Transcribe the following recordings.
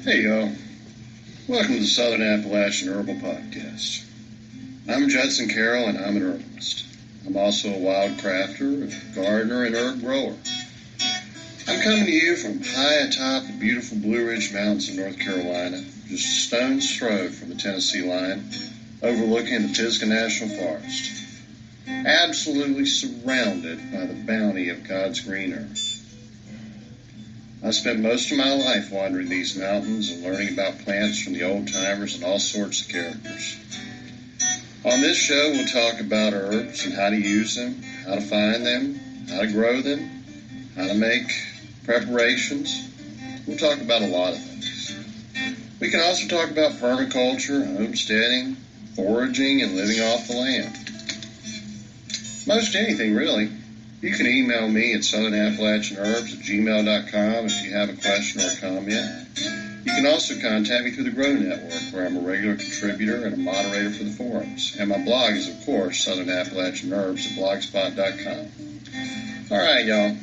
Hey y'all, welcome to the Southern Appalachian Herbal Podcast. I'm Judson Carroll and I'm an herbalist. I'm also a wild crafter, a gardener, and herb grower. I'm coming to you from high atop the beautiful Blue Ridge Mountains of North Carolina, just a stone's throw from the Tennessee line, overlooking the Pisgah National Forest, absolutely surrounded by the bounty of God's green earth. I spent most of my life wandering these mountains and learning about plants from the old timers and all sorts of characters. On this show, we'll talk about herbs and how to use them, how to find them, how to grow them, how to make preparations. We'll talk about a lot of things. We can also talk about permaculture, homesteading, foraging, and living off the land. Most anything, really. You can email me at southernappalachianherbs@gmail.com if you have a question or a comment. You can also contact me through the Grow Network, where I'm a regular contributor and a moderator for the forums. And my blog is, of course, Southern Appalachian Herbs at blogspot.com. All right, y'all. I'm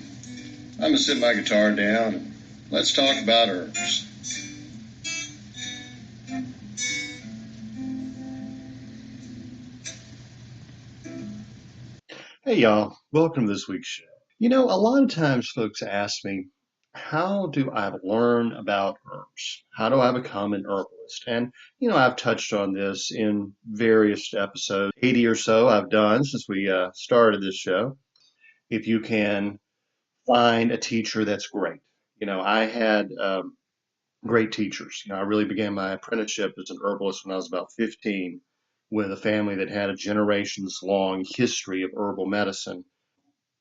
going to sit my guitar down and let's talk about herbs. Hey, y'all. Welcome to this week's show. A lot of times folks ask me, how do I learn about herbs? How do I become an herbalist? And, I've touched on this in various episodes, 80 or so I've done since we started this show. If you can find a teacher, that's great. I had great teachers. I really began my apprenticeship as an herbalist when I was about 15 with a family that had a generations long history of herbal medicine,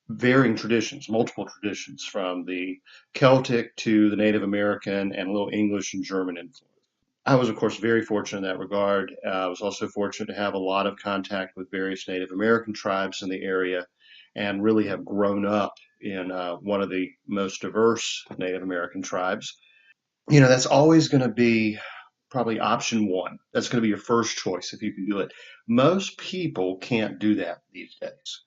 varying traditions, multiple traditions, from the Celtic to the Native American and a little English and German influence. I was, of course, very fortunate in that regard. I was also fortunate to have a lot of contact with various Native American tribes in the area and really have grown up in one of the most diverse Native American tribes. That's always going to be probably option one. That's going to be your first choice if you can do it. Most people can't do that these days.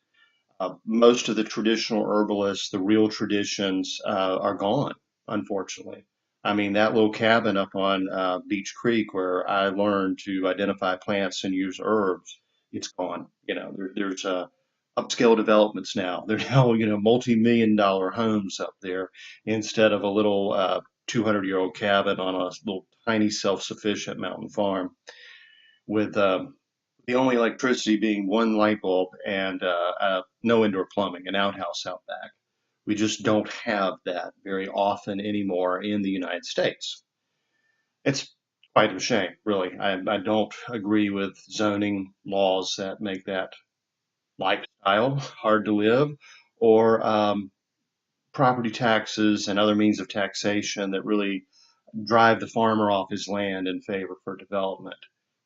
Most of the traditional herbalists, the real traditions, are gone, unfortunately. I mean, that little cabin up on Beach Creek where I learned to identify plants and use herbs, it's gone. There's upscale developments now. There's now, multi-million dollar homes up there instead of a little 200-year-old cabin on a little tiny self-sufficient mountain farm with the only electricity being one light bulb and no indoor plumbing, an outhouse out back. We just don't have that very often anymore in the United States. It's quite a shame, really. I don't agree with zoning laws that make that lifestyle hard to live, or property taxes and other means of taxation that really drive the farmer off his land in favor for development.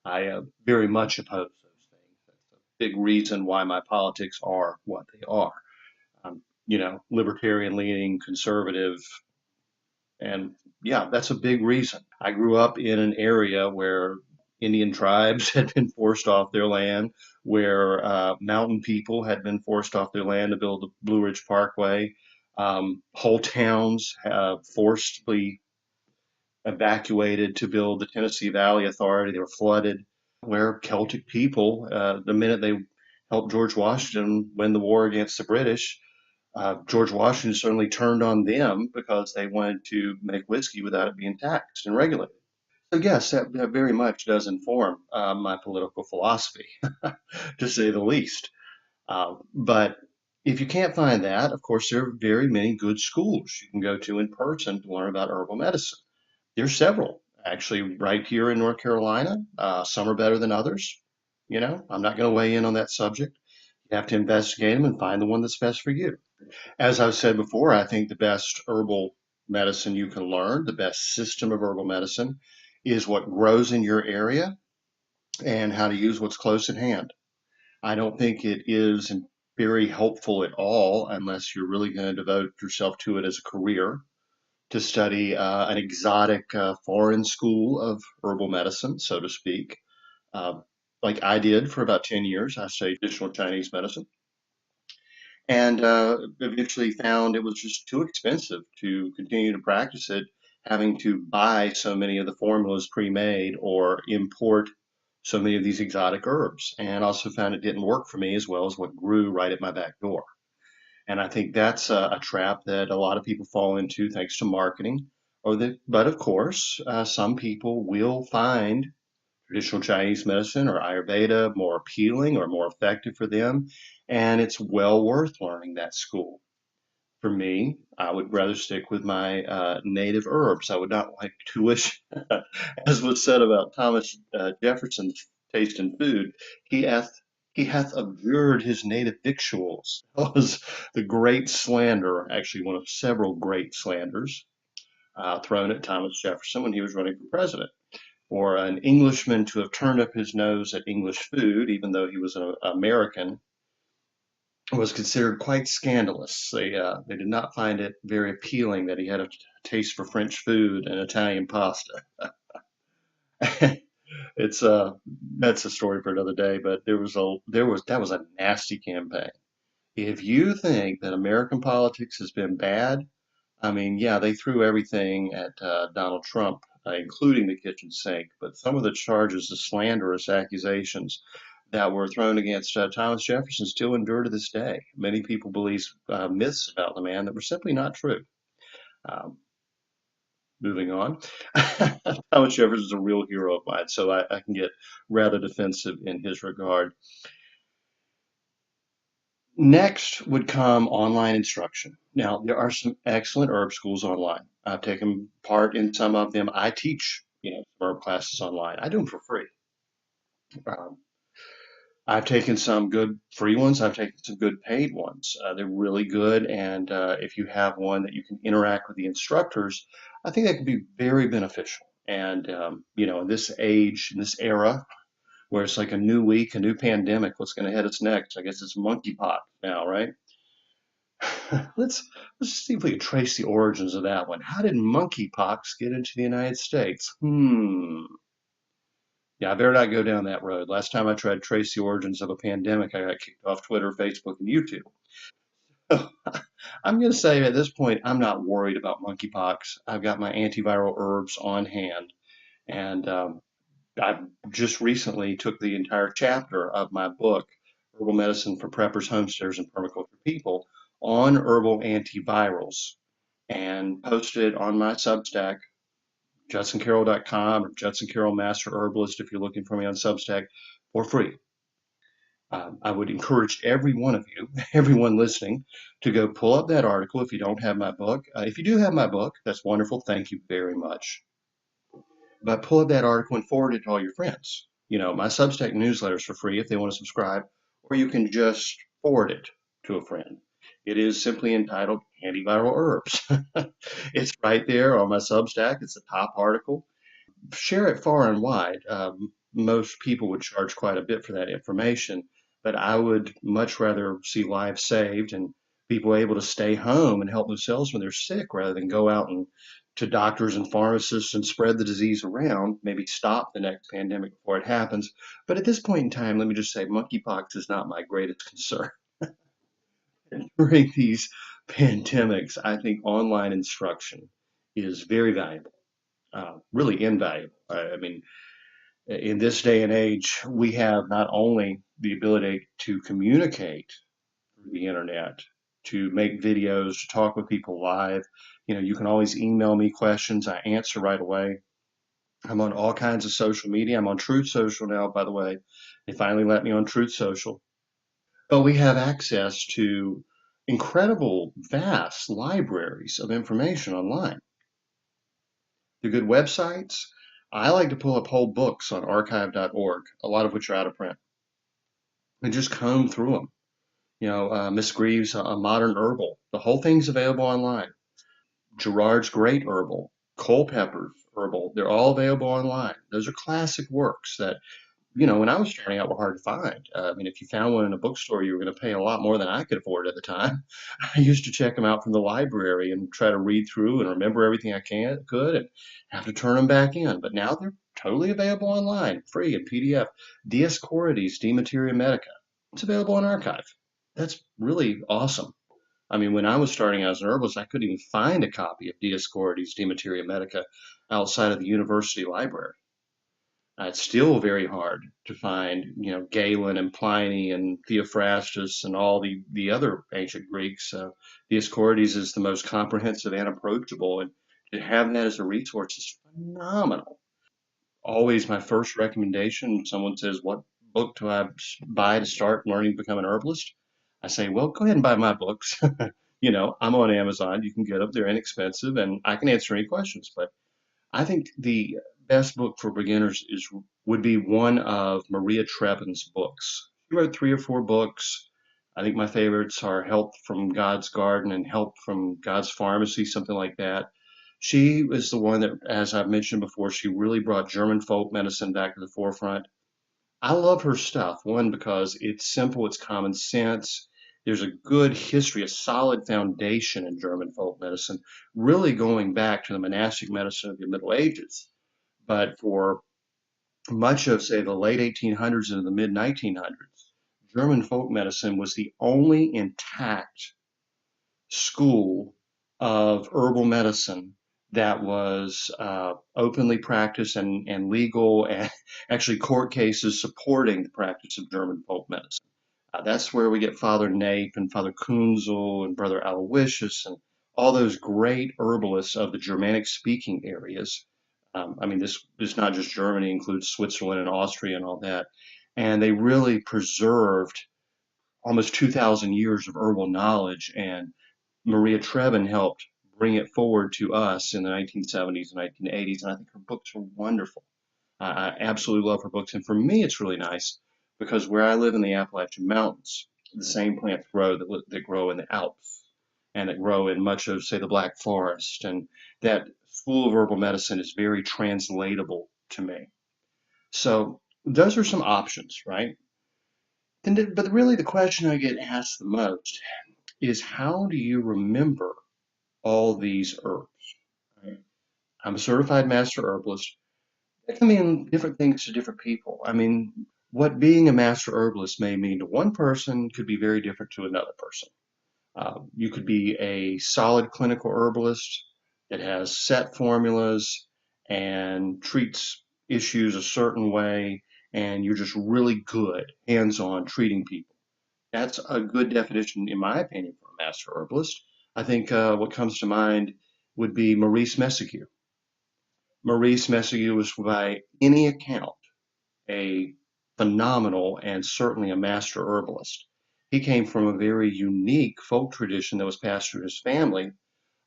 I very much oppose those things. That's a big reason why my politics are what they are. Libertarian leaning, conservative, and yeah, that's a big reason. I grew up in an area where Indian tribes had been forced off their land, where mountain people had been forced off their land to build the Blue Ridge Parkway. Whole towns forcibly evacuated to build the Tennessee Valley Authority. They were flooded. Where Celtic people, the minute they helped George Washington win the war against the British, George Washington certainly turned on them because they wanted to make whiskey without it being taxed and regulated. So yes, that very much does inform my political philosophy, to say the least. But if you can't find that, of course, there are very many good schools you can go to in person to learn about herbal medicine. There's several actually right here in North Carolina. Some are better than others. I'm not going to weigh in on that subject. You have to investigate them and find the one that's best for you. As I've said before, I think the best herbal medicine you can learn, the best system of herbal medicine, is what grows in your area and how to use what's close at hand. I don't think it is very helpful at all unless you're really going to devote yourself to it as a career, to study an exotic foreign school of herbal medicine, so to speak, uh, like I did for about 10 years. I studied traditional Chinese medicine and eventually found it was just too expensive to continue to practice it, having to buy so many of the formulas pre-made or import so many of these exotic herbs. And also found it didn't work for me as well as what grew right at my back door. And I think that's a trap that a lot of people fall into thanks to marketing. But of course, some people will find traditional Chinese medicine or Ayurveda more appealing or more effective for them, and it's well worth learning that school. For me, I would rather stick with my native herbs. I would not like to wish, as was said about Thomas Jefferson's taste in food, he hath he hath abjured his native victuals. That was the great slander, actually one of several great slanders thrown at Thomas Jefferson when he was running for president. For an Englishman to have turned up his nose at English food, even though he was an American, was considered quite scandalous. They did not find it very appealing that he had a taste for French food and Italian pasta. It's That's a story for another day. But that was a nasty campaign. If you think that American politics has been bad, I mean, yeah, they threw everything at Donald Trump, including the kitchen sink. But some of the charges, the slanderous accusations that were thrown against Thomas Jefferson still endure to this day. Many people believe myths about the man that were simply not true. Um, Moving on, Thomas Jefferson is a real hero of mine, so I can get rather defensive in his regard. Next would come online instruction. Now, there are some excellent herb schools online. I've taken part in some of them. I teach, herb classes online. I do them for free. Um, I've taken some good free ones. I've taken some good paid ones. They're really good. And if you have one that you can interact with the instructors, I think that could be very beneficial. And, in this age, in this era, where it's like a new week, a new pandemic, what's going to hit us next? I guess it's monkeypox now, right? Let's see if we can trace the origins of that one. How did monkeypox get into the United States? Yeah, I better not go down that road. Last time I tried to trace the origins of a pandemic, I got kicked off Twitter, Facebook, and YouTube. I'm going to say at this point, I'm not worried about monkeypox. I've got my antiviral herbs on hand, and I just recently took the entire chapter of my book, Herbal Medicine for Preppers, Homesteaders, and Permaculture People, on herbal antivirals and posted it on my Substack, judsoncarroll.com or Judson Carroll Master Herbalist if you're looking for me on Substack for free. I would encourage every one of you, everyone listening, to go pull up that article if you don't have my book. If you do have my book, that's wonderful. Thank you very much. But pull up that article and forward it to all your friends. My Substack newsletter is for free if they want to subscribe, or you can just forward it to a friend. It is simply entitled Antiviral Herbs. It's right there on my Substack. It's the top article. Share it far and wide. Most people would charge quite a bit for that information, but I would much rather see lives saved and people able to stay home and help themselves when they're sick rather than go out and to doctors and pharmacists and spread the disease around, maybe stop the next pandemic before it happens. But at this point in time, let me just say monkeypox is not my greatest concern. During these pandemics, I think online instruction is very valuable, really invaluable. I mean, in this day and age, we have not only the ability to communicate through the internet, to make videos, to talk with people live. You can always email me questions. I answer right away. I'm on all kinds of social media. I'm on Truth Social now, by the way. They finally let me on Truth Social. But we have access to incredible, vast libraries of information online. They're good websites. I like to pull up whole books on archive.org, a lot of which are out of print, and just comb through them. Miss Greaves' A Modern Herbal. The whole thing's available online. Gerard's Great Herbal, Culpepper's Herbal. They're all available online. Those are classic works that, when I was starting out, were hard to find. I mean, if you found one in a bookstore, you were going to pay a lot more than I could afford at the time. I used to check them out from the library and try to read through and remember everything I could and have to turn them back in. But now they're totally available online, free in PDF. Dioscorides, De Materia Medica. It's available on archive. That's really awesome. I mean, when I was starting out as an herbalist, I couldn't even find a copy of Dioscorides de Materia Medica outside of the university library. It's still very hard to find, Galen and Pliny and Theophrastus and all the other ancient Greeks. Dioscorides is the most comprehensive and approachable, and to have that as a resource is phenomenal. Always my first recommendation. When someone says, "What book do I buy to start learning to become an herbalist?" I say, "Well, go ahead and buy my books." I'm on Amazon. You can get them. They're inexpensive, and I can answer any questions. But I think the best book for beginners would be one of Maria Trevin's books. She wrote three or four books. I think my favorites are Help from God's Garden and Help from God's Pharmacy, something like that. She was the one that, as I've mentioned before, she really brought German folk medicine back to the forefront. I love her stuff. One, because it's simple, it's common sense. There's a good history, a solid foundation in German folk medicine, really going back to the monastic medicine of the Middle Ages. But for much of, say, the late 1800s into the mid 1900s, German folk medicine was the only intact school of herbal medicine that was openly practiced and legal, and actually court cases supporting the practice of German folk medicine. That's where we get Father Nape and Father Kunzel and Brother Aloysius and all those great herbalists of the Germanic speaking areas. I mean, this is not just Germany, includes Switzerland and Austria and all that. And they really preserved almost 2,000 years of herbal knowledge, and Maria Trevin helped bring it forward to us in the 1970s and 1980s, and I think her books are wonderful. I absolutely love her books, and for me, it's really nice because where I live in the Appalachian Mountains, the same plants grow that grow in the Alps and that grow in much of, say, the Black Forest, and that school of herbal medicine is very translatable to me. So those are some options, right? But really, the question I get asked the most is how do you remember all these herbs? Right? I'm a certified master herbalist. That can mean different things to different people. I mean, what being a master herbalist may mean to one person could be very different to another person. You could be a solid clinical herbalist that has set formulas and treats issues a certain way, and you're just really good hands on treating people. That's a good definition, in my opinion, for a master herbalist. I think what comes to mind would be Maurice Messague. Maurice Messague was, by any account, a phenomenal and certainly a master herbalist. He came from a very unique folk tradition that was passed through his family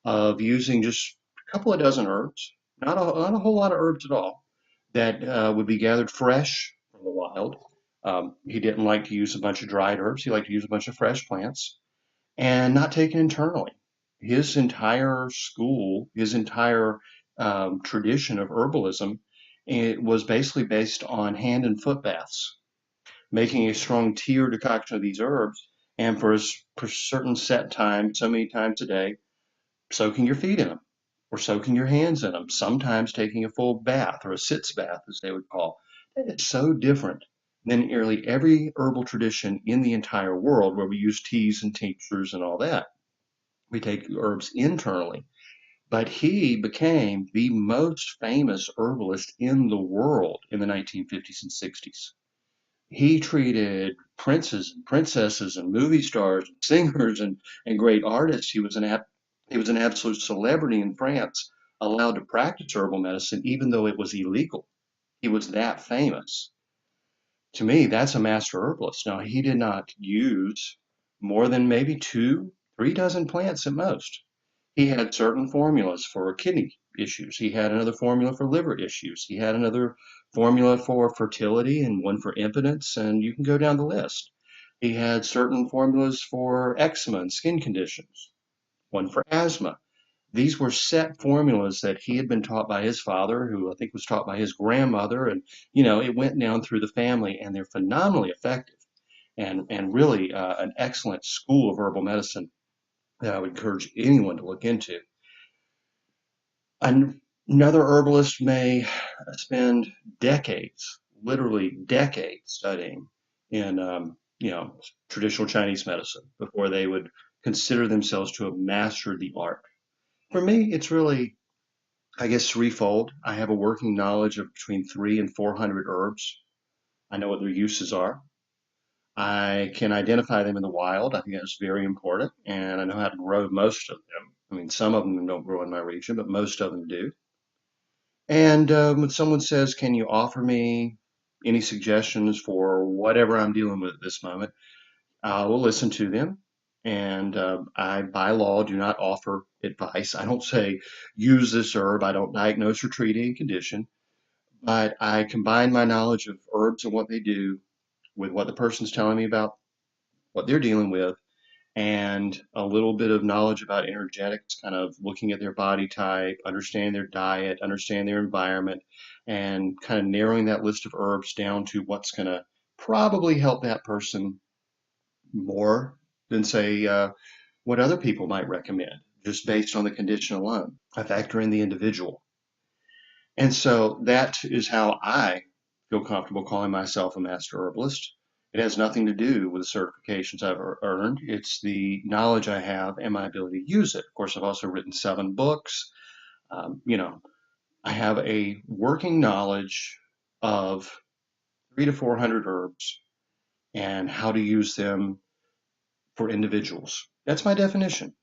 of using just a couple of dozen herbs, not a whole lot of herbs at all, that would be gathered fresh from the wild. He didn't like to use a bunch of dried herbs. He liked to use a bunch of fresh plants and not taken internally. His entire school, his entire tradition of herbalism, it was basically based on hand and foot baths, making a strong tea or decoction of these herbs, and for certain set time, so many times a day, soaking your feet in them or soaking your hands in them, sometimes taking a full bath or a sitz bath, as they would call. That is so different than nearly every herbal tradition in the entire world where we use teas and tinctures and all that. We take herbs internally. But he became the most famous herbalist in the world in the 1950s and 60s. He treated princes and princesses and movie stars and singers and great artists. He was an absolute celebrity in France, allowed to practice herbal medicine even though it was illegal. He was that famous. To me, that's a master herbalist. Now, he did not use more than maybe two, 3 dozen plants at most. He had certain formulas for kidney issues. He had another formula for liver issues. He had another formula for fertility and one for impotence, and you can go down the list. He had certain formulas for eczema and skin conditions, one for asthma. These were set formulas that he had been taught by his father, who I think was taught by his grandmother, and it went down through the family, and they're phenomenally effective and really an excellent school of herbal medicine that I would encourage anyone to look into. Another herbalist may spend decades, literally decades, studying in traditional Chinese medicine before they would consider themselves to have mastered the art. For me, it's really, I guess, threefold. I have a working knowledge of between 300 and 400 herbs. I know what their uses are. I can identify them in the wild. I think that's very important. And I know how to grow most of them. I mean, some of them don't grow in my region, but most of them do. And when someone says, can you offer me any suggestions for whatever I'm dealing with at this moment? I will listen to them. And I, by law, do not offer advice. I don't say use this herb. I don't diagnose or treat any condition, but I combine my knowledge of herbs and what they do with what the person's telling me about what they're dealing with, and a little bit of knowledge about energetics, kind of looking at their body type, understanding their diet, understanding their environment, and kind of narrowing that list of herbs down to what's going to probably help that person more than, say, what other people might recommend, just based on the condition alone. I factor in the individual. And so that is how I feel comfortable calling myself a master herbalist. It has nothing to do with the certifications I've earned. It's the knowledge I have and my ability to use it. Of course, I've also written 7 books. You know, I have a working knowledge of 300 to 400 herbs and how to use them for individuals. That's my definition.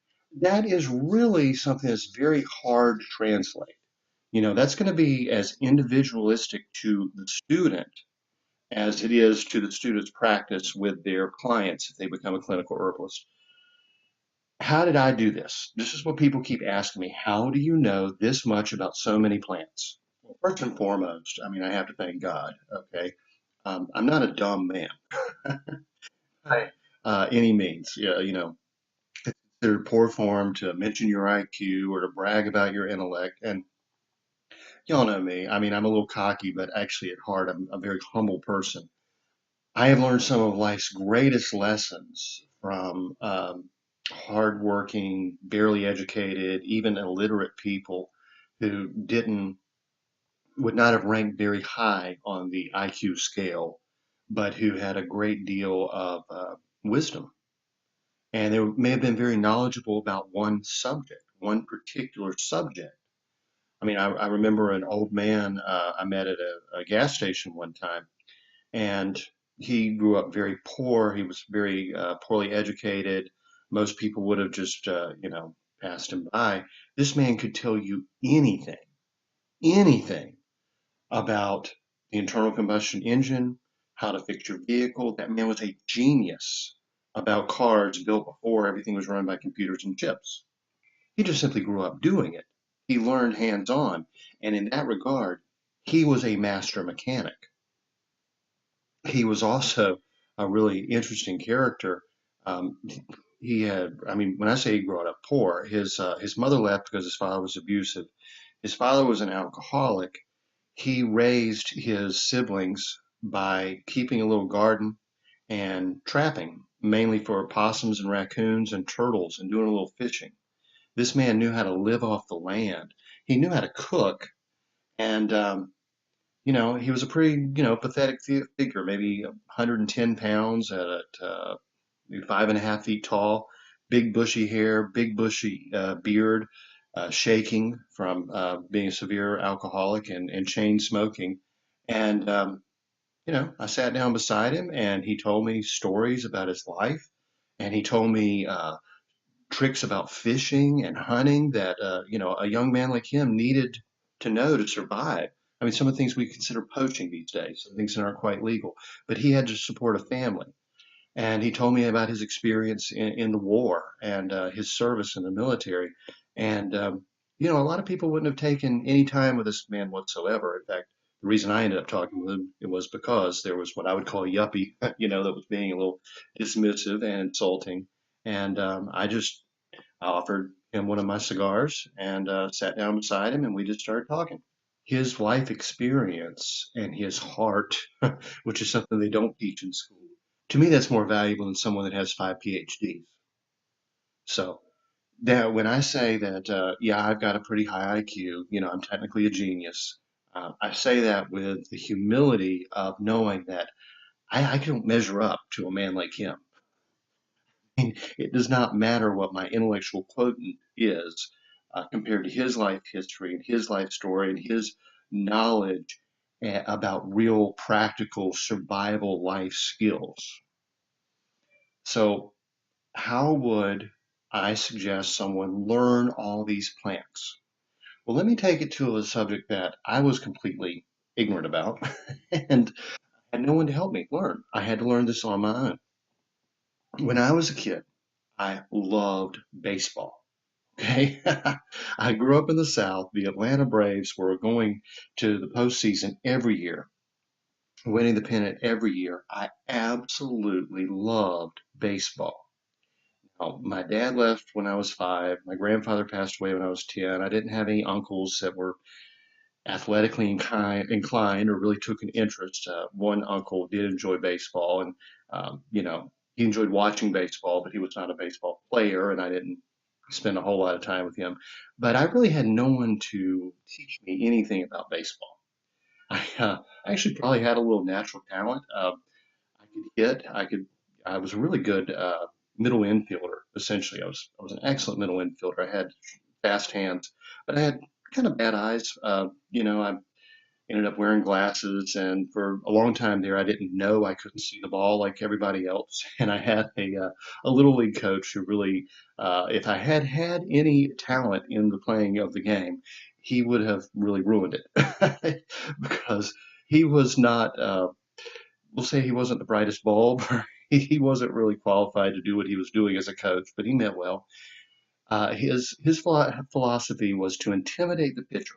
That is really something that's very hard to translate. That's going to be as individualistic to the student as it is to the student's practice with their clients if they become a clinical herbalist. How did I do this? This is what people keep asking me. How do you know this much about so many plants? Well, first and foremost, I mean, I have to thank God. Okay. I'm not a dumb man by any means. Yeah, considered poor form to mention your IQ or to brag about your intellect. And y'all know me. I mean, I'm a little cocky, but actually at heart, I'm a very humble person. I have learned some of life's greatest lessons from hardworking, barely educated, even illiterate people who would not have ranked very high on the IQ scale, but who had a great deal of wisdom. And they may have been very knowledgeable about one subject, one particular subject. I mean, I remember an old man I met at a gas station one time, and he grew up very poor. He was very poorly educated. Most people would have just, passed him by. This man could tell you anything about the internal combustion engine, how to fix your vehicle. That man was a genius about cars built before everything was run by computers and chips. He just simply grew up doing it. He learned hands on. And in that regard, he was a master mechanic. He was also a really interesting character. Um, he had, I mean, when I say he grew up poor, his mother left because his father was abusive. His father was an alcoholic. He raised his siblings by keeping a little garden and trapping, mainly for possums and raccoons and turtles, and doing a little fishing. This man knew how to live off the land. He knew how to cook, and he was a pretty, pathetic figure, maybe 110 pounds at maybe 5.5 feet tall, big bushy hair, big bushy beard, shaking from being a severe alcoholic and chain smoking. And, I sat down beside him and he told me stories about his life. And he told me tricks about fishing and hunting that a young man like him needed to know to survive. I mean, some of the things we consider poaching these days, some things that aren't quite legal, but he had to support a family. And he told me about his experience in the war and his service in the military. And a lot of people wouldn't have taken any time with this man whatsoever. In fact, the reason I ended up talking with him it was because there was what I would call a yuppie, that was being a little dismissive and insulting. And I offered him one of my cigars and sat down beside him, and we just started talking. His life experience and his heart, which is something they don't teach in school. To me, that's more valuable than someone that has 5 PhDs. So that when I say that, yeah, I've got a pretty high IQ, I'm technically a genius. I say that with the humility of knowing that I don't measure up to a man like him. It does not matter what my intellectual quotient is compared to his life history and his life story and his knowledge about real practical survival life skills. So, how would I suggest someone learn all these plants? Well, let me take it to a subject that I was completely ignorant about and had no one to help me learn. I had to learn this on my own. When I was a kid, I loved baseball. Okay. I grew up in the South. The Atlanta Braves were going to the postseason every year, winning the pennant every year. I absolutely loved baseball. My dad left when I was 5. My grandfather passed away when I was 10. I didn't have any uncles that were athletically inclined or really took an interest. One uncle did enjoy baseball, and he enjoyed watching baseball, but he was not a baseball player, and I didn't spend a whole lot of time with him. But I really had no one to teach me anything about baseball. I actually probably had a little natural talent. I could hit. I was a really good middle infielder. Essentially, I was an excellent middle infielder. I had fast hands, but I had kind of bad eyes. I ended up wearing glasses, and for a long time there, I didn't know I couldn't see the ball like everybody else. And I had a little league coach who really, if I had had any talent in the playing of the game, he would have really ruined it because he was not. We'll say he wasn't the brightest bulb. He wasn't really qualified to do what he was doing as a coach, but he meant well. His philosophy was to intimidate the pitcher.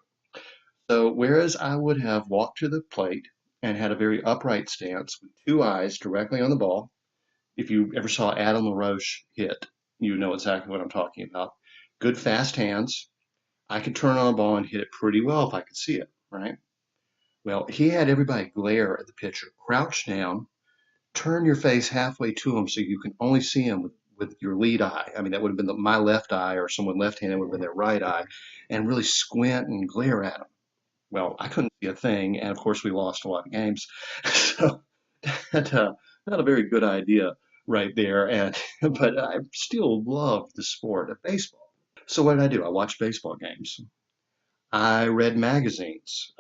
So whereas I would have walked to the plate and had a very upright stance with two eyes directly on the ball, if you ever saw Adam LaRoche hit, you know exactly what I'm talking about. Good fast hands. I could turn on a ball and hit it pretty well if I could see it, right? Well, he had everybody glare at the pitcher, crouch down, turn your face halfway to him so you can only see him with your lead eye. I mean, that would have been my left eye, or someone left-handed would have been their right eye, and really squint and glare at him. Well, I couldn't see a thing, and of course we lost a lot of games. So that not a very good idea right there. And but I still loved the sport of baseball. So what did I do? I watched baseball games. I read magazines,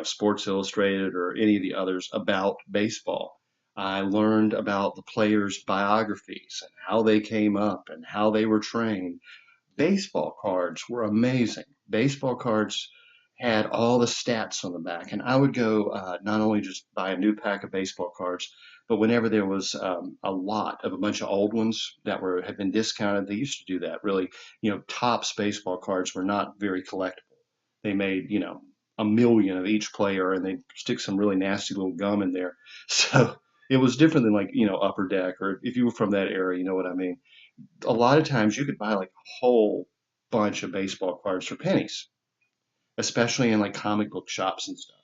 Sports Illustrated or any of the others about baseball. I learned about the players' biographies and how they came up and how they were trained. Baseball cards were amazing. Baseball cards had all the stats on the back, and I would go not only just buy a new pack of baseball cards, but whenever there was a lot of a bunch of old ones that were had been discounted, they used to do that. Really, Topps baseball cards were not very collectible. They made a million of each player, and they stick some really nasty little gum in there. So it was different than like Upper Deck, or if you were from that era, you know what I mean. A lot of times you could buy like a whole bunch of baseball cards for pennies, especially in like comic book shops and stuff.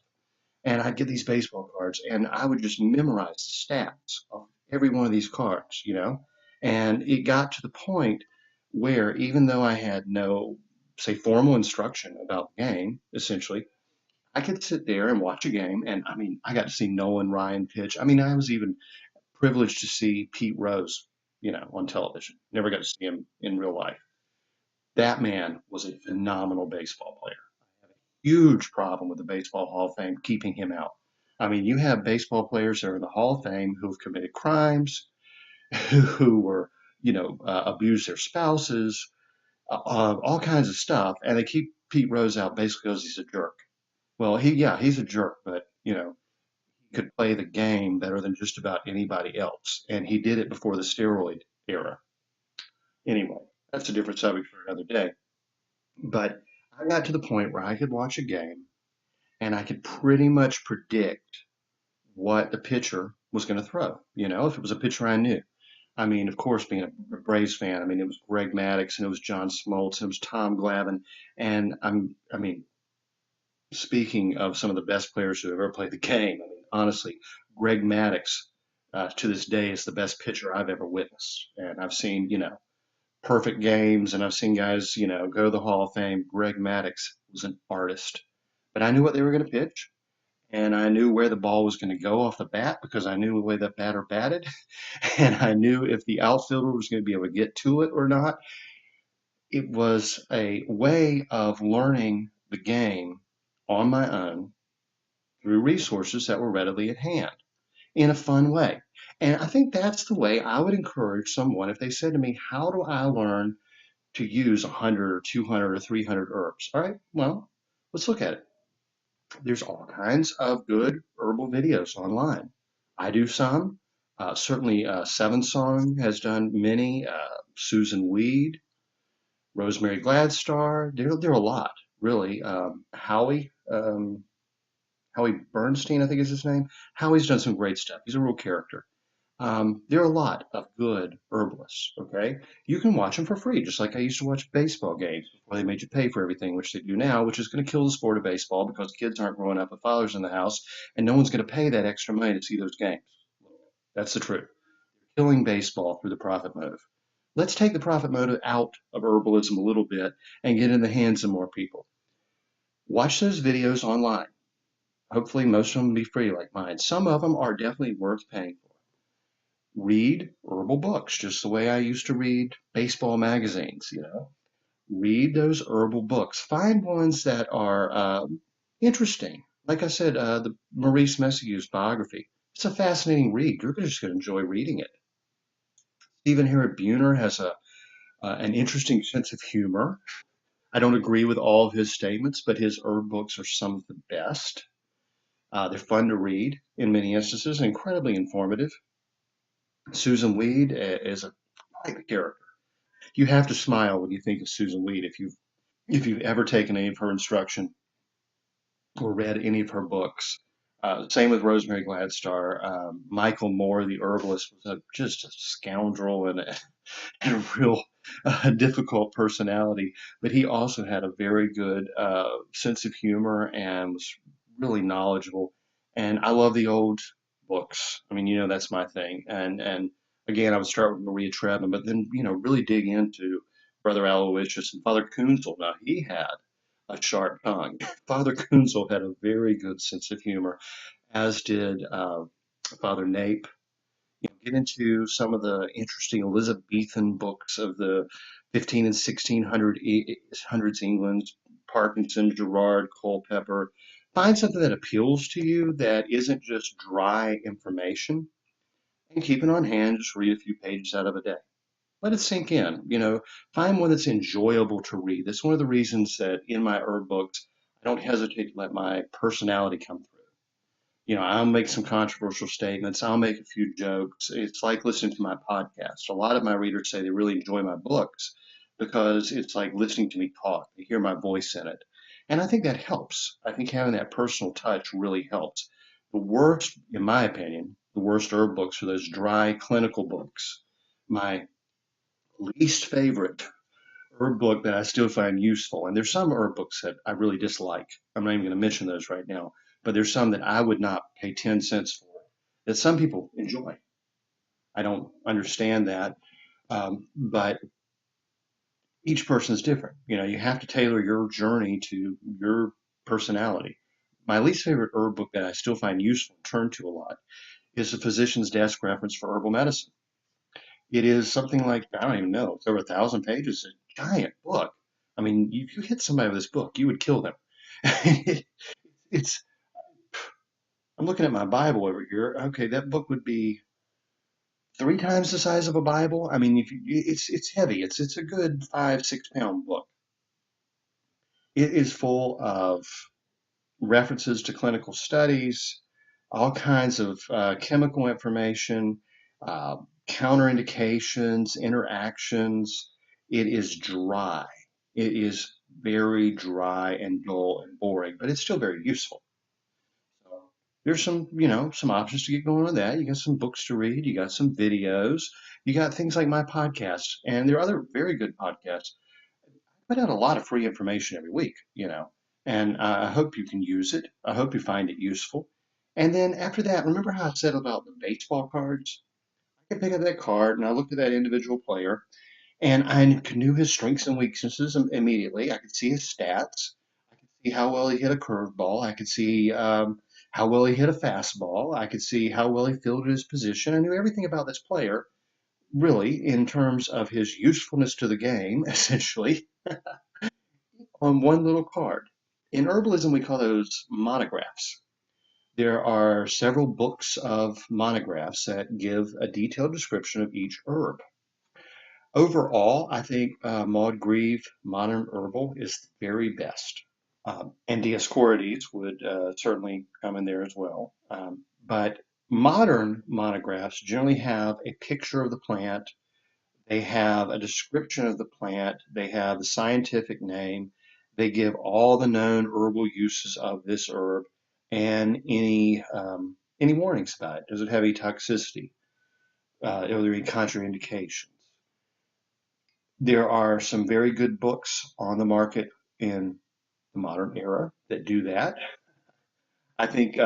And I'd get these baseball cards and I would just memorize the stats of every one of these cards. And it got to the point where even though I had no, say, formal instruction about the game, essentially, I could sit there and watch a game. And I mean, I got to see Nolan Ryan pitch. I mean, I was even privileged to see Pete Rose, on television. Never got to see him in real life. That man was a phenomenal baseball player. Huge problem with the Baseball Hall of Fame keeping him out. I mean, you have baseball players that are in the Hall of Fame who've committed crimes, who were, abused their spouses, all kinds of stuff, and they keep Pete Rose out basically because he's a jerk. Well, he's a jerk, but he could play the game better than just about anybody else, and he did it before the steroid era. Anyway, that's a different subject for another day. But I got to the point where I could watch a game and I could pretty much predict what the pitcher was going to throw, if it was a pitcher I knew. I mean, of course, being a Braves fan, I mean, it was Greg Maddux and it was John Smoltz and it was Tom Glavine. And I mean, speaking of some of the best players who have ever played the game, I mean, honestly, Greg Maddux to this day is the best pitcher I've ever witnessed. And I've seen, perfect games and I've seen guys, go to the Hall of Fame. Greg Maddux was an artist, but I knew what they were going to pitch and I knew where the ball was going to go off the bat because I knew the way the batter batted, and I knew if the outfielder was going to be able to get to it or not. It was a way of learning the game on my own through resources that were readily at hand in a fun way. And I think that's the way I would encourage someone if they said to me, how do I learn to use 100 or 200 or 300 herbs? All right, well, let's look at it. There's all kinds of good herbal videos online. I do some. Certainly, Seven Song has done many. Susan Weed, Rosemary Gladstar. There are a lot, really. Howie Bernstein, I think is his name. Howie's done some great stuff. He's a real character. There are a lot of good herbalists. Okay, you can watch them for free, just like I used to watch baseball games before they made you pay for everything, which they do now, which is going to kill the sport of baseball because kids aren't growing up with fathers in the house, and no one's going to pay that extra money to see those games. That's the truth. Killing baseball through the profit motive. Let's take the profit motive out of herbalism a little bit and get in the hands of more people. Watch those videos online. Hopefully, most of them will be free like mine. Some of them are definitely worth paying for. Read herbal books, just the way I used to read baseball magazines, Read those herbal books. Find ones that are interesting. Like I said, the Maurice Messieu's biography. It's a fascinating read. You're just going to enjoy reading it. Stephen Herod Buhner has an interesting sense of humor. I don't agree with all of his statements, but his herb books are some of the best. They're fun to read in many instances, incredibly informative. Susan Weed is a quite a character. You have to smile when you think of Susan Weed if you've ever taken any of her instruction or read any of her books. Same with Rosemary Gladstar. Michael Moore, the herbalist, was just a scoundrel and a real difficult personality, but he also had a very good sense of humor and was really knowledgeable. And I love the old books. I mean, that's my thing. And again, I would start with Maria Trevin, but then really dig into Brother Aloysius and Father Kunzel. Now he had a sharp tongue. Father Kunzel had a very good sense of humor, as did Father Nape. Get into some of the interesting Elizabethan books of the 15 and 1600s England, Parkinson, Gerard, Culpeper. Find something that appeals to you that isn't just dry information and keep it on hand. Just read a few pages out of a day. Let it sink in. Find one that's enjoyable to read. That's one of the reasons that in my herb books, I don't hesitate to let my personality come through. I'll make some controversial statements. I'll make a few jokes. It's like listening to my podcast. A lot of my readers say they really enjoy my books because it's like listening to me talk. They hear my voice in it. And I think that helps. I think having that personal touch really helps. The worst, in my opinion, the worst herb books are those dry clinical books. My least favorite herb book that I still find useful. And there's some herb books that I really dislike. I'm not even going to mention those right now, but there's some that I would not pay 10 cents for that some people enjoy. I don't understand that. But each person is different. You have to tailor your journey to your personality. My least favorite herb book that I still find useful and turn to a lot is the Physician's Desk Reference for Herbal Medicine. It is something like, I don't even know, it's over 1,000 pages, a giant book. I mean, if you hit somebody with this book, you would kill them. it's, I'm looking at my Bible over here. Okay, that book would be 3 times the size of a Bible. I mean, it's heavy. It's a good 5, 6 pound book. It is full of references to clinical studies, all kinds of chemical information, uh, counterindications, interactions. It is dry. It is very dry and dull and boring, but it's still very useful. So there's some options to get going on that. You got some books to read. You got some videos. You got things like my podcast, and there are other very good podcasts. I put out a lot of free information every week, and I hope you can use it. I hope you find it useful. And then after that, remember how I said about the baseball cards? I could pick up that card and I looked at that individual player and I knew his strengths and weaknesses immediately. I could see his stats. I could see how well he hit a curveball. I could see how well he hit a fastball. I could see how well he fielded his position. I knew everything about this player, really, in terms of his usefulness to the game, essentially, on one little card. In herbalism, we call those monographs. There are several books of monographs that give a detailed description of each herb. Overall, I think Maud Grieve Modern Herbal is the very best. And Dioscorides would certainly come in there as well. But modern monographs generally have a picture of the plant, they have a description of the plant, they have the scientific name, they give all the known herbal uses of this herb and any warnings about it. Does it have any toxicity? Are there any contraindications? There are some very good books on the market in the modern era that do that. I think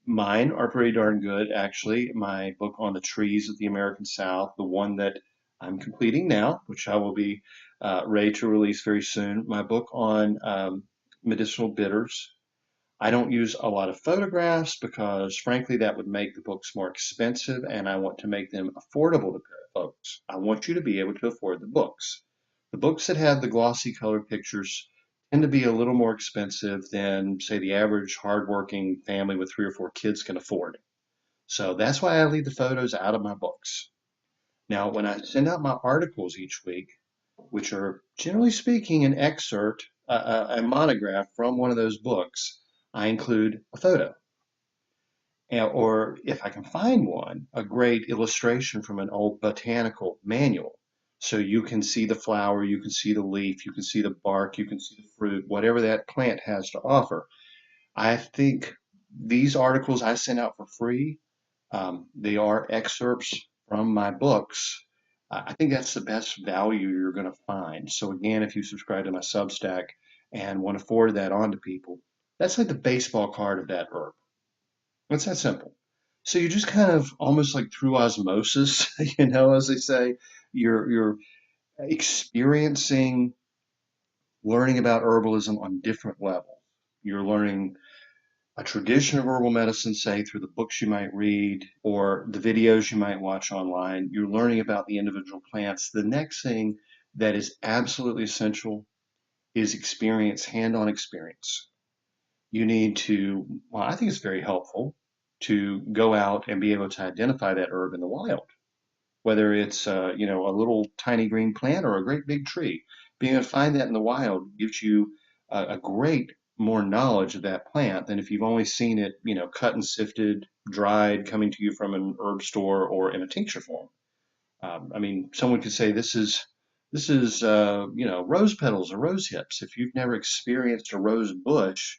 mine are pretty darn good, actually. My book on the trees of the American South, the one that I'm completing now, which I will be ready to release very soon. My book on medicinal bitters. I don't use a lot of photographs because, frankly, that would make the books more expensive, and I want to make them affordable to folks. I want you to be able to afford the books. The books that have the glossy colored pictures tend to be a little more expensive than, say, the average hardworking family with 3 or 4 kids can afford. So that's why I leave the photos out of my books. Now, when I send out my articles each week, which are generally speaking an excerpt, a monograph from one of those books, I include a photo. Or if I can find one, a great illustration from an old botanical manual. So you can see the flower, you can see the leaf, you can see the bark, you can see the fruit, whatever that plant has to offer. I think these articles I send out for free, they are excerpts from my books. I think that's the best value you're going to find. So again, if you subscribe to my Substack and want to forward that on to people, that's like the baseball card of that herb. It's that simple. So you just kind of almost like through osmosis, as they say, you're experiencing learning about herbalism on different levels. You're learning a tradition of herbal medicine, say through the books you might read or the videos you might watch online. You're learning about the individual plants. The next thing that is absolutely essential is experience, hand-on experience. You need to, well, I think it's very helpful to go out and be able to identify that herb in the wild, whether it's, a little tiny green plant or a great big tree. Being able to find that in the wild gives you a great more knowledge of that plant than if you've only seen it, cut and sifted, dried, coming to you from an herb store or in a tincture form. I mean, someone could say this is rose petals or rose hips. If you've never experienced a rose bush,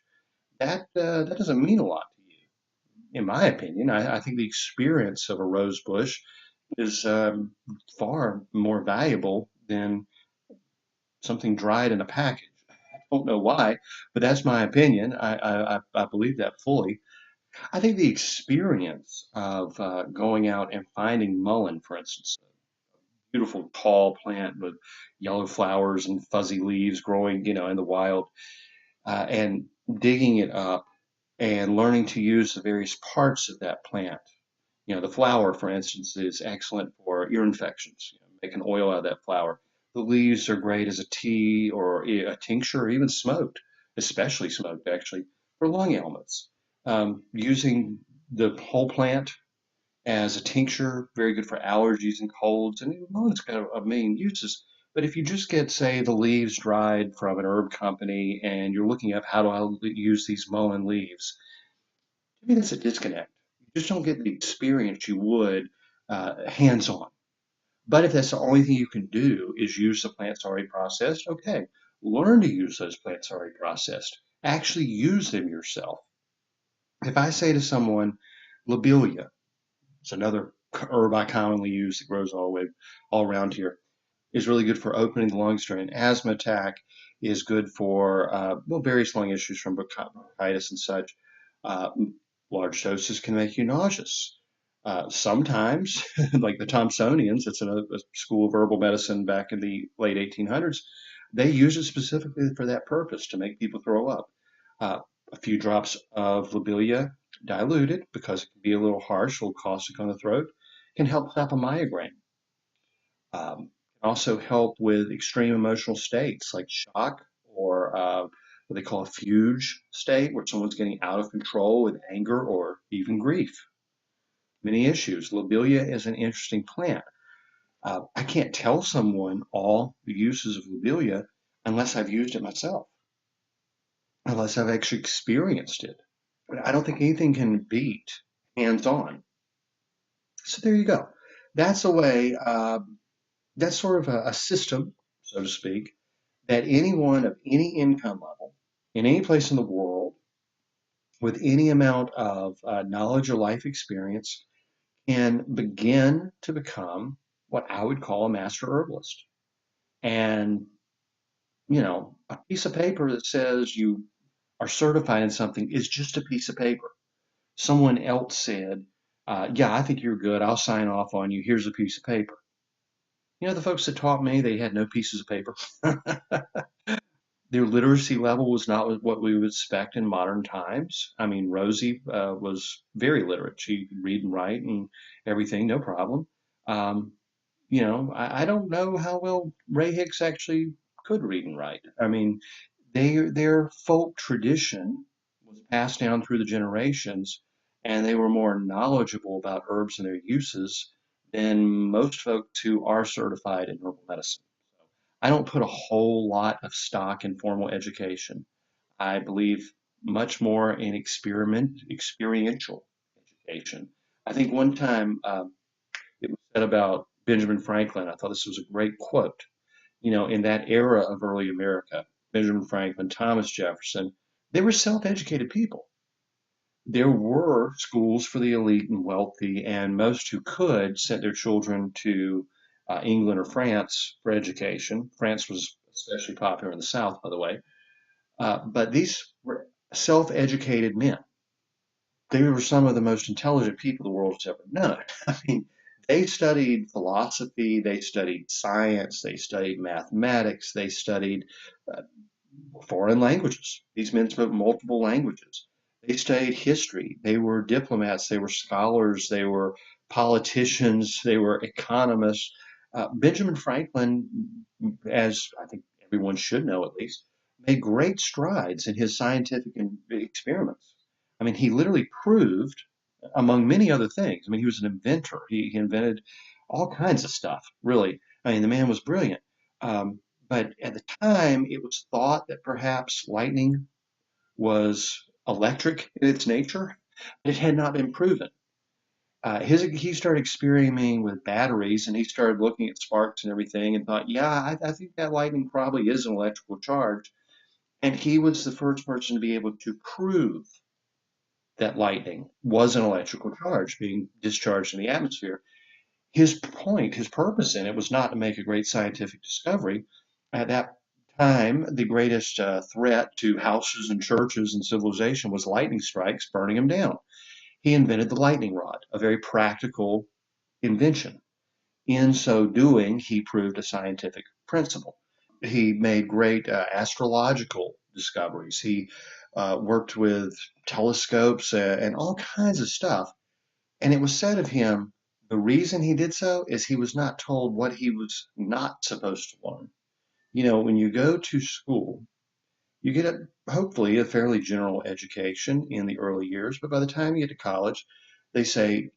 that doesn't mean a lot to you, in my opinion. I think the experience of a rose bush is far more valuable than something dried in a package. I don't know why, but that's my opinion. I believe that fully. I think the experience of going out and finding mullein, for instance, a beautiful tall plant with yellow flowers and fuzzy leaves growing, in the wild, and digging it up and learning to use the various parts of that plant. The flower, for instance, is excellent for ear infections. Make an oil out of that flower. The leaves are great as a tea or a tincture or even smoked, especially smoked actually, for lung ailments. Using the whole plant as a tincture, very good for allergies and colds, and it's got a million uses. But if you just get, say, the leaves dried from an herb company and you're looking up how do I use these mullein leaves, to me, that's a disconnect. You just don't get the experience you would hands on. But if that's the only thing you can do is use the plants already processed, okay, learn to use those plants already processed. Actually use them yourself. If I say to someone, lobelia, it's another herb I commonly use that grows all around here, is really good for opening the lungs during an asthma attack, is good for various lung issues from bronchitis and such. Uh, Large doses can make you nauseous. Sometimes, like the Thomsonians, it's a school of herbal medicine back in the late 1800s, they use it specifically for that purpose to make people throw up. Uh, a few drops of lobelia diluted because it can be a little harsh, a little caustic on the throat, can help stop a migraine. Can also help with extreme emotional states like shock or what they call a fugue state, where someone's getting out of control with anger or even grief. Many issues. Lobelia is an interesting plant. I can't tell someone all the uses of lobelia unless I've used it myself, unless I've actually experienced it. But I don't think anything can beat hands on. So there you go. That's a way, that's sort of a system, so to speak, that anyone of any income level in any place in the world with any amount of knowledge or life experience can begin to become what I would call a master herbalist. And, a piece of paper that says you are certified in something is just a piece of paper. Someone else said, yeah, I think you're good. I'll sign off on you. Here's a piece of paper. The folks that taught me, they had no pieces of paper. Their literacy level was not what we would expect in modern times. I mean, Rosie was very literate. She could read and write and everything, no problem. Um, I don't know how well Ray Hicks actually could read and write. I mean, their folk tradition was passed down through the generations, and they were more knowledgeable about herbs and their uses than most folks who are certified in herbal medicine. I don't put a whole lot of stock in formal education. I believe much more in experiential education. I think one time it was said about Benjamin Franklin. I thought this was a great quote. In that era of early America, Benjamin Franklin, Thomas Jefferson, they were self-educated people. There were schools for the elite and wealthy, and most who could sent their children to England or France for education. France was especially popular in the South, by the way. But these were self-educated men. They were some of the most intelligent people the world has ever known. I mean, they studied philosophy, they studied science, they studied mathematics, they studied uh, foreign languages. These men spoke multiple languages. They studied history. They were diplomats. They were scholars. They were politicians. They were economists. Benjamin Franklin, as I think everyone should know at least, made great strides in his scientific experiments. I mean, he literally proved, among many other things, I mean, he was an inventor. He invented all kinds of stuff, really. I mean, the man was brilliant. Um, but at the time, it was thought that perhaps lightning was electric in its nature. It had not been proven. He started experimenting with batteries and he started looking at sparks and everything and thought, yeah, I think that lightning probably is an electrical charge. And he was the first person to be able to prove that lightning was an electrical charge being discharged in the atmosphere. His point, his purpose in it was not to make a great scientific discovery. At that time, the greatest threat to houses and churches and civilization was lightning strikes burning them down. He invented the lightning rod, a very practical invention. In so doing, he proved a scientific principle. He made great astrological discoveries. He worked with telescopes and all kinds of stuff. And it was said of him, the reason he did so is he was not told what he was not supposed to learn. When you go to school, you get hopefully a fairly general education in the early years, but by the time you get to college, they say,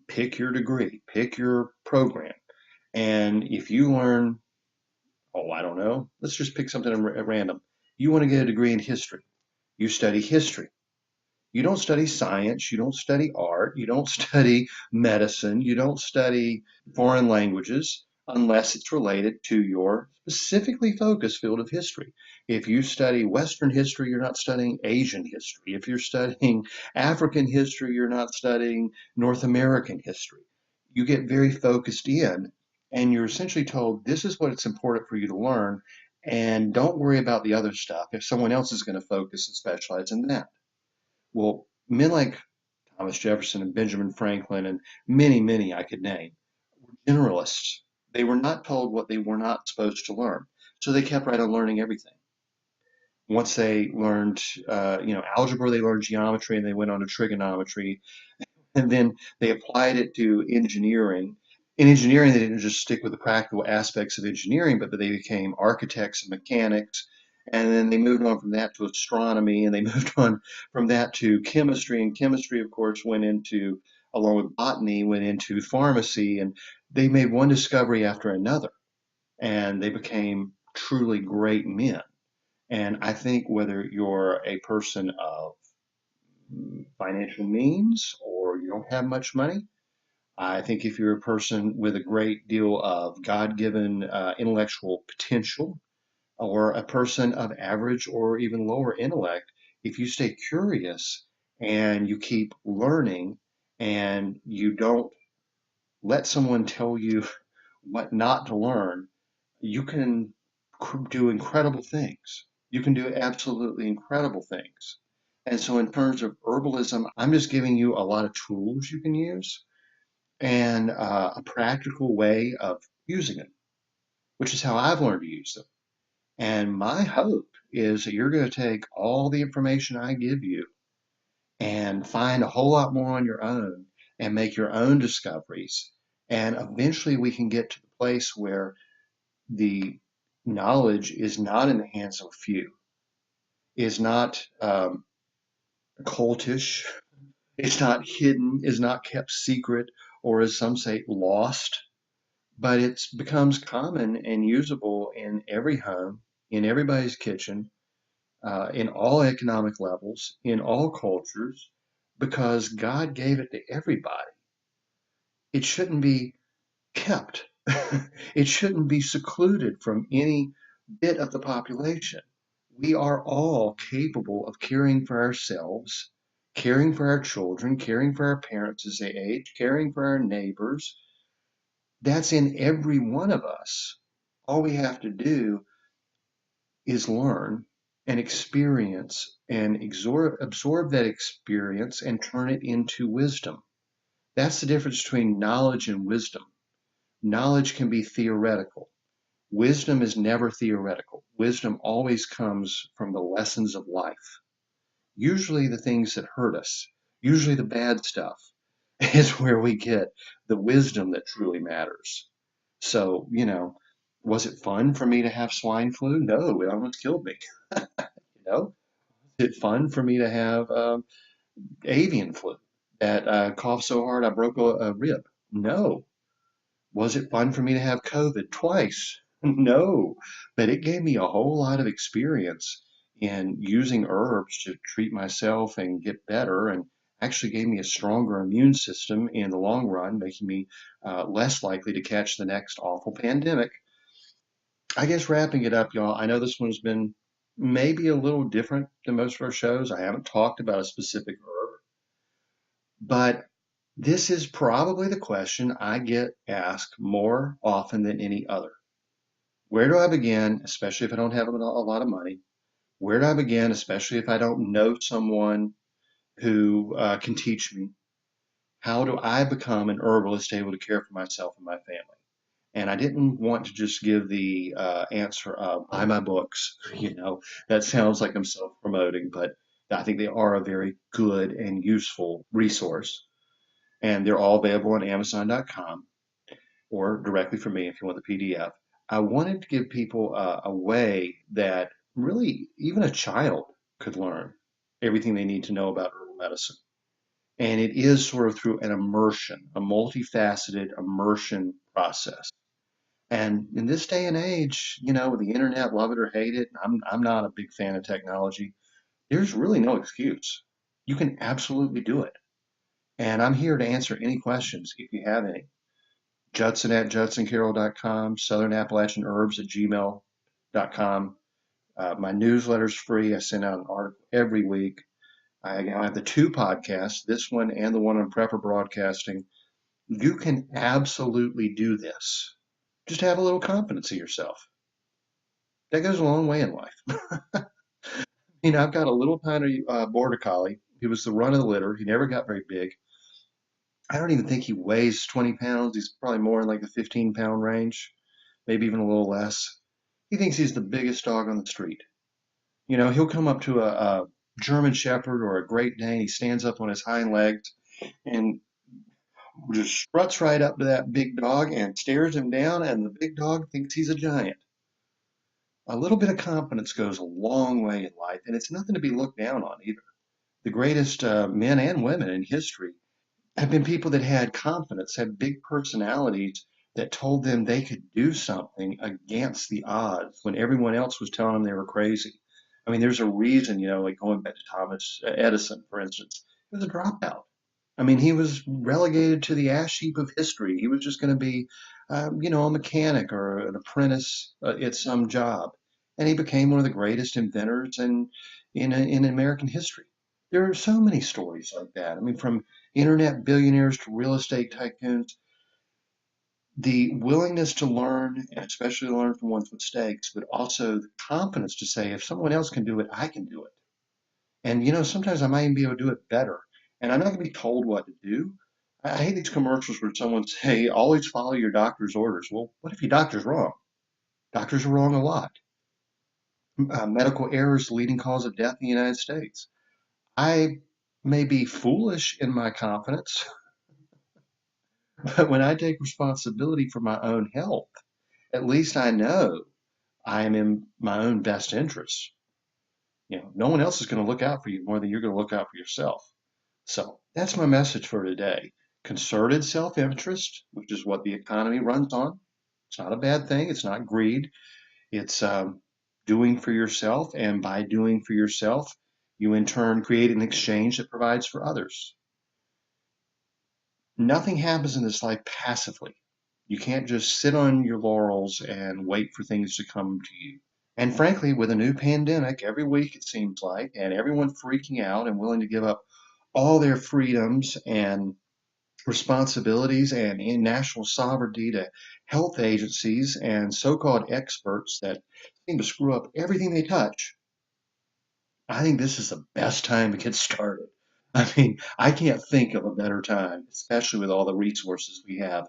pick your degree, pick your program. And if you learn, oh, I don't know, let's just pick something at random. You want to get a degree in history. You study history. You don't study science, you don't study art, you don't study medicine, you don't study foreign languages unless it's related to your specifically focused field of history. If you study Western history, you're not studying Asian history. If you're studying African history, you're not studying North American history. You get very focused in, and you're essentially told this is what it's important for you to learn, and don't worry about the other stuff if someone else is going to focus and specialize in that. Well, men like Thomas Jefferson and Benjamin Franklin and many, many I could name were generalists. They were not told what they were not supposed to learn. So they kept right on learning everything. Once they learned, algebra, they learned geometry, and they went on to trigonometry. And then they applied it to engineering. In engineering, they didn't just stick with the practical aspects of engineering, but they became architects and mechanics. And then they moved on from that to astronomy, and they moved on from that to chemistry. And chemistry, of course, went into, along with botany, went into pharmacy. And they made one discovery after another, and they became truly great men. And I think whether you're a person of financial means or you don't have much money, I think if you're a person with a great deal of God given intellectual potential, or a person of average or even lower intellect, if you stay curious and you keep learning and you don't let someone tell you what not to learn, you can do incredible things. You can do absolutely incredible things. And so, in terms of herbalism, I'm just giving you a lot of tools you can use and a practical way of using it, which is how I've learned to use them. And my hope is that you're going to take all the information I give you and find a whole lot more on your own and make your own discoveries. And eventually we can get to the place where the knowledge is not in the hands of a few, is not cultish, it's not hidden, is not kept secret, or as some say, lost, but it becomes common and usable in every home, in everybody's kitchen, in all economic levels, in all cultures, because God gave it to everybody. It shouldn't be kept. It shouldn't be secluded from any bit of the population. We are all capable of caring for ourselves, caring for our children, caring for our parents as they age, caring for our neighbors. That's in every one of us. All we have to do is learn and experience and absorb that experience and turn it into wisdom. That's the difference between knowledge and wisdom. Knowledge can be theoretical. Wisdom is never theoretical. Wisdom always comes from the lessons of life. Usually the things that hurt us, usually the bad stuff, is where we get the wisdom that truly matters. So, was it fun for me to have swine flu? No, it almost killed me. You know, is it fun for me to have avian flu that coughed so hard I broke a rib? No. Was it fun for me to have COVID twice? No, but it gave me a whole lot of experience in using herbs to treat myself and get better, and actually gave me a stronger immune system in the long run, making me less likely to catch the next awful pandemic. I guess wrapping it up, y'all, I know this one's been maybe a little different than most of our shows. I haven't talked about a specific herb, but this is probably the question I get asked more often than any other. Where do I begin, especially if I don't have a lot of money? Where do I begin, especially if I don't know someone who can teach me? How do I become an herbalist able to care for myself and my family? And I didn't want to just give the answer of buy my books. That sounds like I'm self-promoting, but I think they are a very good and useful resource. And they're all available on Amazon.com or directly from me if you want the PDF. I wanted to give people a way that really even a child could learn everything they need to know about herbal medicine. And it is sort of through an immersion, a multifaceted immersion process. And in this day and age, with the internet, love it or hate it, I'm not a big fan of technology. There's really no excuse. You can absolutely do it. And I'm here to answer any questions if you have any. Judson at judsoncarroll.com, Southern Appalachian Herbs at gmail.com. My newsletter's free. I send out an article every week. I now have the two podcasts, this one and the one on prepper broadcasting. You can absolutely do this. Just have a little confidence in yourself. That goes a long way in life. I've got a little tiny border collie. He was the run of the litter. He never got very big. I don't even think he weighs 20 pounds. He's probably more in like the 15-pound range, maybe even a little less. He thinks he's the biggest dog on the street. He'll come up to a German Shepherd or a Great Dane. He stands up on his hind legs and just struts right up to that big dog and stares him down, and the big dog thinks he's a giant. A little bit of confidence goes a long way in life, and it's nothing to be looked down on either. The greatest men and women in history have been people that had confidence, had big personalities that told them they could do something against the odds when everyone else was telling them they were crazy. I mean, there's a reason, like going back to Thomas Edison, for instance, he was a dropout. I mean, he was relegated to the ash heap of history. He was just going to be, a mechanic or an apprentice at some job. And he became one of the greatest inventors in American history. There are so many stories like that. I mean, from internet billionaires to real estate tycoons, the willingness to learn, and especially learn from one's mistakes, but also the confidence to say, if someone else can do it, I can do it. And sometimes I might even be able to do it better. And I'm not going to be told what to do. I hate these commercials where someone say, always follow your doctor's orders. Well, what if your doctor's wrong? Doctors are wrong a lot. Medical error is the leading cause of death in the United States. I may be foolish in my confidence, but when I take responsibility for my own health, at least I know I am in my own best interest. No one else is going to look out for you more than you're going to look out for yourself. So that's my message for today. Concerted self-interest, which is what the economy runs on. It's not a bad thing. It's not greed. It's doing for yourself. And by doing for yourself, you in turn create an exchange that provides for others. Nothing happens in this life passively. You can't just sit on your laurels and wait for things to come to you. And frankly, with a new pandemic every week, it seems like, and everyone freaking out and willing to give up all their freedoms and responsibilities and in national sovereignty to health agencies and so-called experts that seem to screw up everything they touch, I think this is the best time to get started. I mean, I can't think of a better time, especially with all the resources we have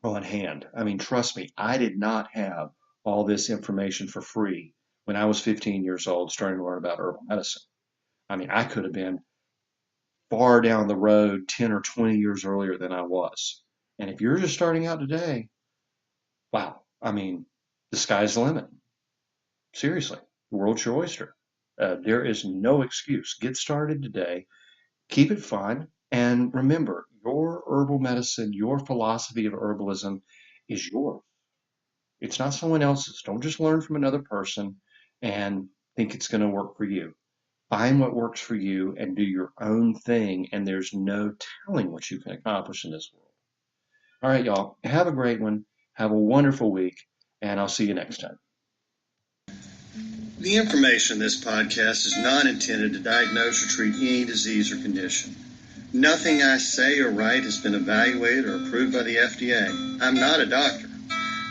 on hand. I mean, trust me, I did not have all this information for free when I was 15 years old starting to learn about herbal medicine. I mean, I could have been far down the road 10 or 20 years earlier than I was. And if you're just starting out today, wow, I mean, the sky's the limit. Seriously, the world's your oyster. There is no excuse. Get started today. Keep it fun. And remember, your herbal medicine, your philosophy of herbalism is yours. It's not someone else's. Don't just learn from another person and think it's going to work for you. Find what works for you and do your own thing, and there's no telling what you can accomplish in this world. All right, y'all. Have a great one. Have a wonderful week, and I'll see you next time. The information in this podcast is not intended to diagnose or treat any disease or condition. Nothing I say or write has been evaluated or approved by the FDA. I'm not a doctor.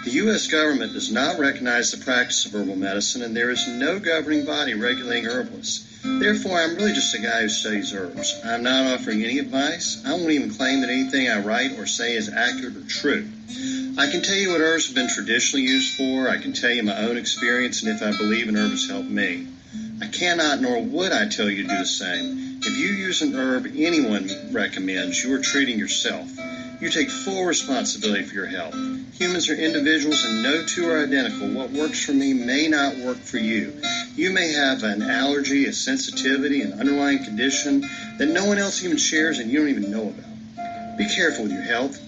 The U.S. government does not recognize the practice of herbal medicine, and there is no governing body regulating herbalists. Therefore, I'm really just a guy who studies herbs. I'm not offering any advice. I won't even claim that anything I write or say is accurate or true. I can tell you what herbs have been traditionally used for. I can tell you my own experience and if I believe an herb has helped me. I cannot nor would I tell you to do the same. If you use an herb anyone recommends, you are treating yourself. You take full responsibility for your health. Humans are individuals and no two are identical. What works for me may not work for you. You may have an allergy, a sensitivity, an underlying condition that no one else even shares and you don't even know about. Be careful with your health.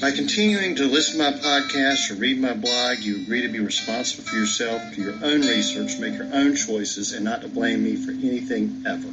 By continuing to listen to my podcast or read my blog, you agree to be responsible for yourself, for your own research, make your own choices, and not to blame me for anything ever.